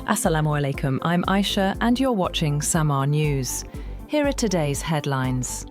Assalamu alaikum, I'm Aisha and you're watching Samaa News. Here are today's headlines.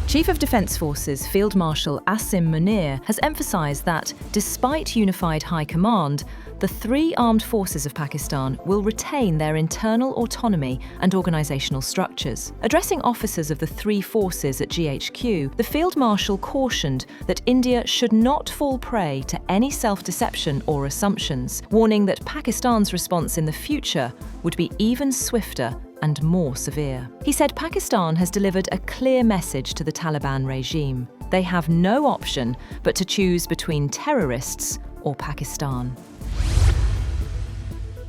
Chief of Defence Forces Field Marshal Asim Munir has emphasised that, despite unified high command, the three armed forces of Pakistan will retain their internal autonomy and organisational structures. Addressing officers of the three forces at GHQ, the Field Marshal cautioned that India should not fall prey to any self-deception or assumptions, warning that Pakistan's response in the future would be even swifter and more severe. He said Pakistan has delivered a clear message to the Taliban regime. They have no option but to choose between terrorists or Pakistan.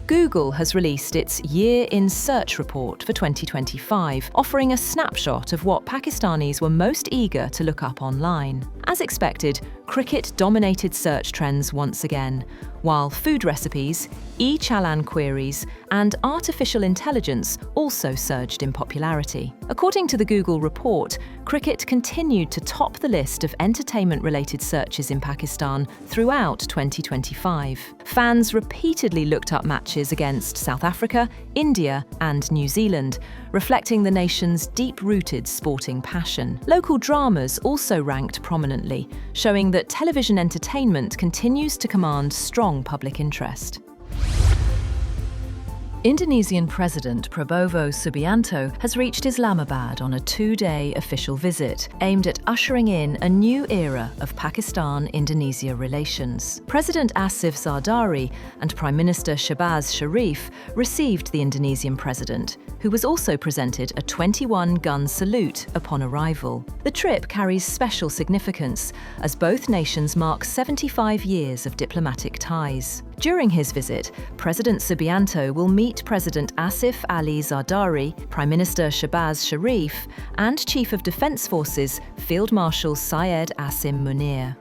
Google has released its Year in Search report for 2025, offering a snapshot of what Pakistanis were most eager to look up online. As expected, cricket dominated search trends once again, while food recipes, e-challan queries, and artificial intelligence also surged in popularity. According to the Google report, cricket continued to top the list of entertainment-related searches in Pakistan throughout 2025. Fans repeatedly looked up matches against South Africa, India, and New Zealand, reflecting the nation's deep-rooted sporting passion. Local dramas also ranked prominently, showing that television entertainment continues to command strong public interest. Indonesian President Prabowo Subianto has reached Islamabad on a two-day official visit aimed at ushering in a new era of Pakistan-Indonesia relations. President Asif Zardari and Prime Minister Shehbaz Sharif received the Indonesian president, who was also presented a 21-gun salute upon arrival. The trip carries special significance as both nations mark 75 years of diplomatic ties. During his visit, President Subianto will meet President Asif Ali Zardari, Prime Minister Shehbaz Sharif, and Chief of Defence Forces Field Marshal Syed Asim Munir.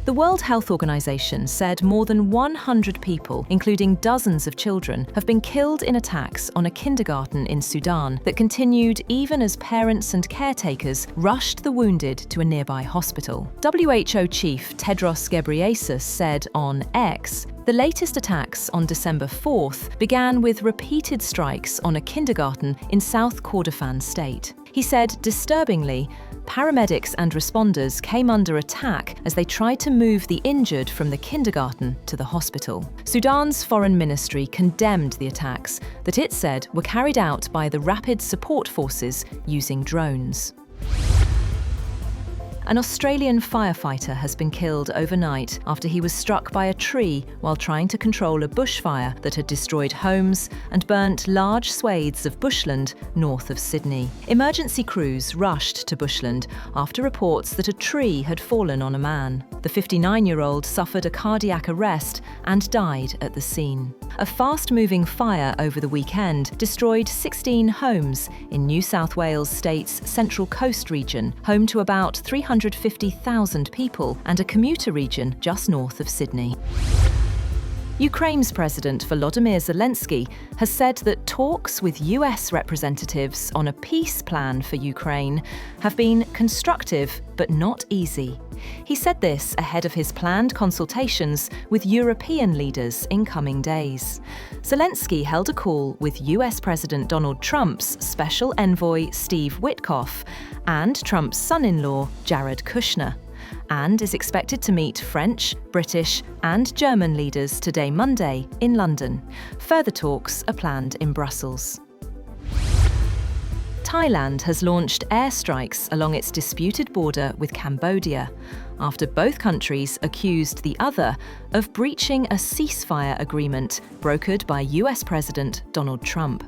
The World Health Organization said more than 100 people, including dozens of children, have been killed in attacks on a kindergarten in Sudan that continued even as parents and caretakers rushed the wounded to a nearby hospital. WHO Chief Tedros Ghebreyesus said on X, the latest attacks on December 4th began with repeated strikes on a kindergarten in South Kordofan state. He said, disturbingly, paramedics and responders came under attack as they tried to move the injured from the kindergarten to the hospital. Sudan's foreign ministry condemned the attacks that it said were carried out by the Rapid Support Forces using drones. An Australian firefighter has been killed overnight after he was struck by a tree while trying to control a bushfire that had destroyed homes and burnt large swathes of bushland north of Sydney. Emergency crews rushed to bushland after reports that a tree had fallen on a man. The 59-year-old suffered a cardiac arrest and died at the scene. A fast-moving fire over the weekend destroyed 16 homes in New South Wales State's Central Coast region, home to about 350,000 people and a commuter region just north of Sydney. Ukraine's President Volodymyr Zelensky has said that talks with US representatives on a peace plan for Ukraine have been constructive but not easy. He said this ahead of his planned consultations with European leaders in coming days. Zelensky held a call with US President Donald Trump's special envoy Steve Witkoff and Trump's son-in-law Jared Kushner, and is expected to meet French, British, and German leaders today, Monday, in London. Further talks are planned in Brussels. Thailand has launched airstrikes along its disputed border with Cambodia after both countries accused the other of breaching a ceasefire agreement brokered by US President Donald Trump.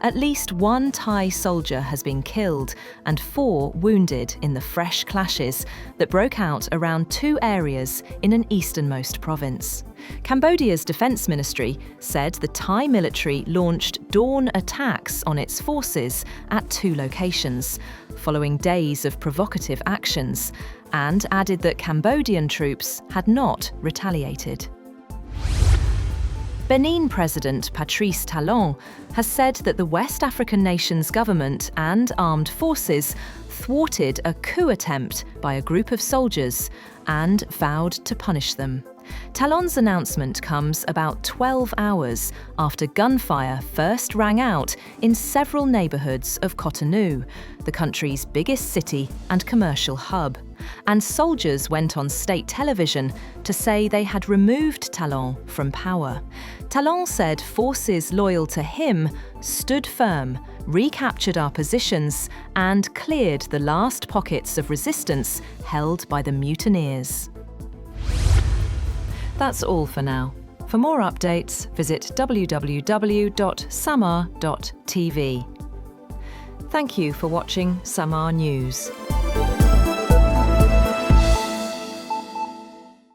At least one Thai soldier has been killed and 4 wounded in the fresh clashes that broke out around 2 areas in an easternmost province. Cambodia's defense ministry said the Thai military launched dawn attacks on its forces at 2 locations, following days of provocative actions, and added that Cambodian troops had not retaliated. Benin President Patrice Talon has said that the West African nation's government and armed forces thwarted a coup attempt by a group of soldiers and vowed to punish them. Talon's announcement comes about 12 hours after gunfire first rang out in several neighbourhoods of Cotonou, the country's biggest city and commercial hub. And soldiers went on state television to say they had removed Talon from power. Talon said forces loyal to him stood firm, recaptured our positions, and cleared the last pockets of resistance held by the mutineers. That's all for now. For more updates, visit www.samaa.tv. Thank you for watching Samaa News.